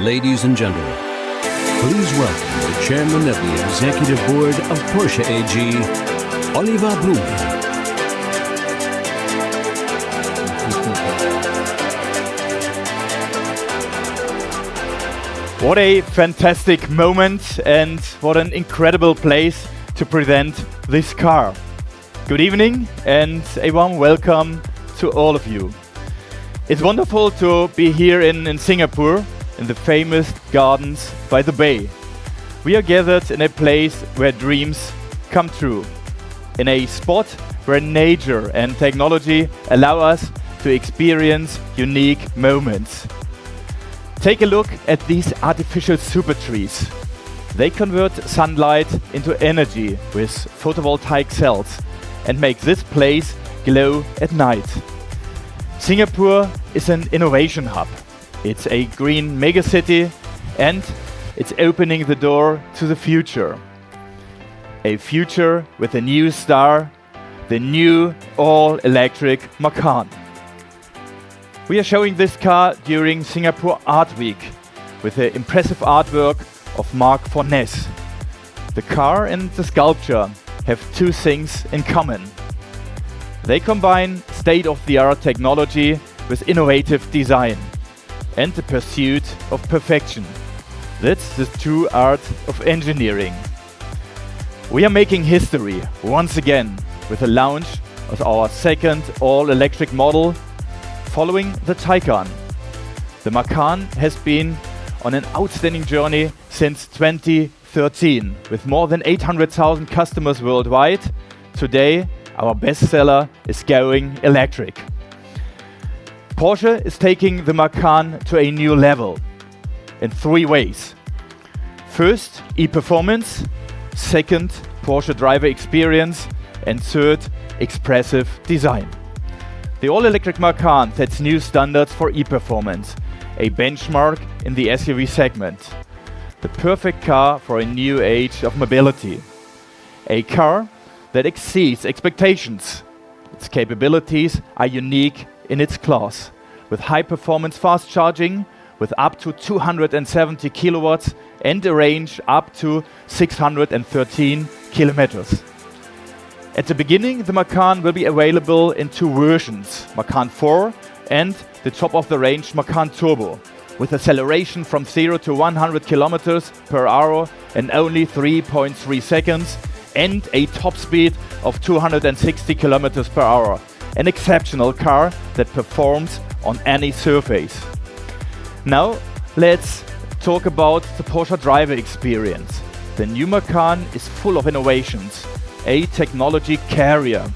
Ladies and gentlemen, please welcome the Chairman of the Executive Board of Porsche AG, Oliver Blumenthal. What a fantastic moment and what an incredible place to present this car. Good evening and a warm welcome to all of you. It's wonderful to be here in Singapore, in the famous gardens by the bay. We are gathered in a place where dreams come true, in a spot where nature and technology allow us to experience unique moments. Take a look at these artificial super trees. They convert sunlight into energy with photovoltaic cells and make this place glow at night. Singapore is an innovation hub. It's a green megacity and it's opening the door to the future. A future with a new star, the new all-electric Macan. We are showing this car during Singapore Art Week with the impressive artwork of Mark Fornes. The car and the sculpture have two things in common. They combine state-of-the-art technology with innovative design and the pursuit of perfection. That's the true art of engineering. We are making history once again with the launch of our second all-electric model following the Taycan. The Macan has been on an outstanding journey since 2013 with more than 800,000 customers worldwide. Today, our bestseller is going electric. Porsche is taking the Macan to a new level in three ways. First, e-performance. Second, Porsche driver experience. And third, expressive design. The all-electric Macan sets new standards for e-performance, a benchmark in the SUV segment. The perfect car for a new age of mobility. A car that exceeds expectations. Its capabilities are unique in its class, with high-performance fast charging, with up to 270 kilowatts and a range up to 613 kilometers. At the beginning, the Macan will be available in two versions, Macan 4 and the top-of-the-range Macan Turbo, with acceleration from 0 to 100 kilometers per hour in only 3.3 seconds and a top speed of 260 kilometers per hour. An exceptional car that performs on any surface. Now, let's talk about the Porsche driver experience. The new Macan is full of innovations, a technology carrier.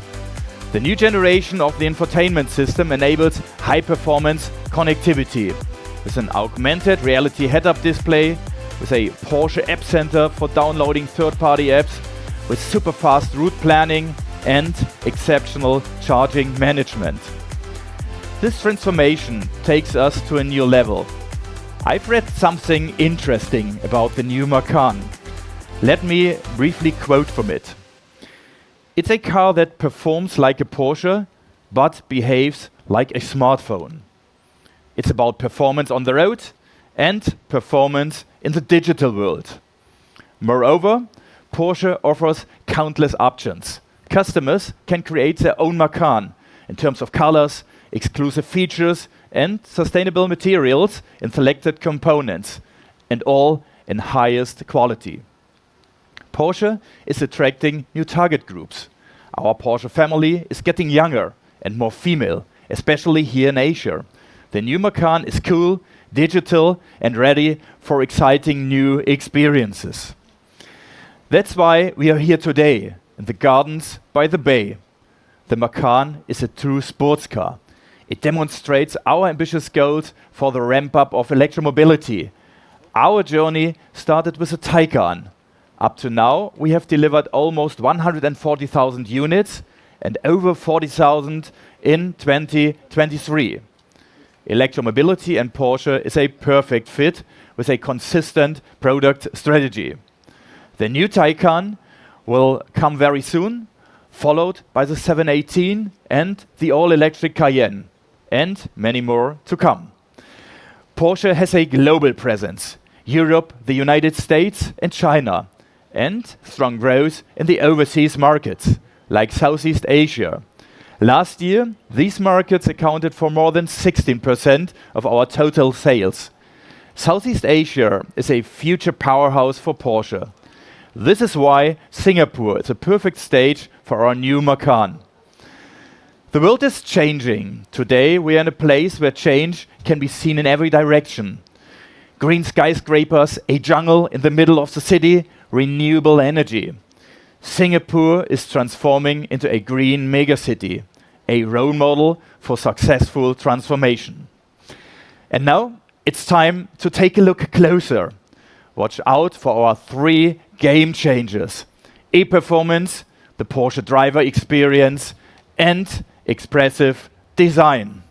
The new generation of the infotainment system enables high-performance connectivity with an augmented reality head-up display, with a Porsche App Center for downloading third-party apps, with super fast route planning and exceptional charging management. This transformation takes us to a new level. I've read something interesting about the new Macan. Let me briefly quote from it. It's a car that performs like a Porsche, but behaves like a smartphone. It's about performance on the road and performance in the digital world. Moreover, Porsche offers countless options. Customers can create their own Macan in terms of colors, exclusive features and sustainable materials in selected components, and all in highest quality. Porsche is attracting new target groups. Our Porsche family is getting younger and more female, especially here in Asia. The new Macan is cool, digital and ready for exciting new experiences. That's why we are here today in the gardens by the bay. The Macan is a true sports car. It demonstrates our ambitious goals for the ramp-up of electromobility. Our journey started with the Taycan. Up to now, we have delivered almost 140,000 units and over 40,000 in 2023. Electromobility and Porsche is a perfect fit with a consistent product strategy. The new Taycan will come very soon, followed by the 718 and the all-electric Cayenne, and many more to come. Porsche has a global presence: Europe, the United States, and China, and strong growth in the overseas markets, like Southeast Asia. Last year, these markets accounted for more than 16% of our total sales. Southeast Asia is a future powerhouse for Porsche. This is why Singapore is a perfect stage for our new Macan. The world is changing. Today, we are in a place where change can be seen in every direction. Green skyscrapers, a jungle in the middle of the city, renewable energy. Singapore is transforming into a green megacity, a role model for successful transformation. And now it's time to take a look closer. Watch out for our 3 game changers: e-performance, the Porsche driver experience, and expressive design.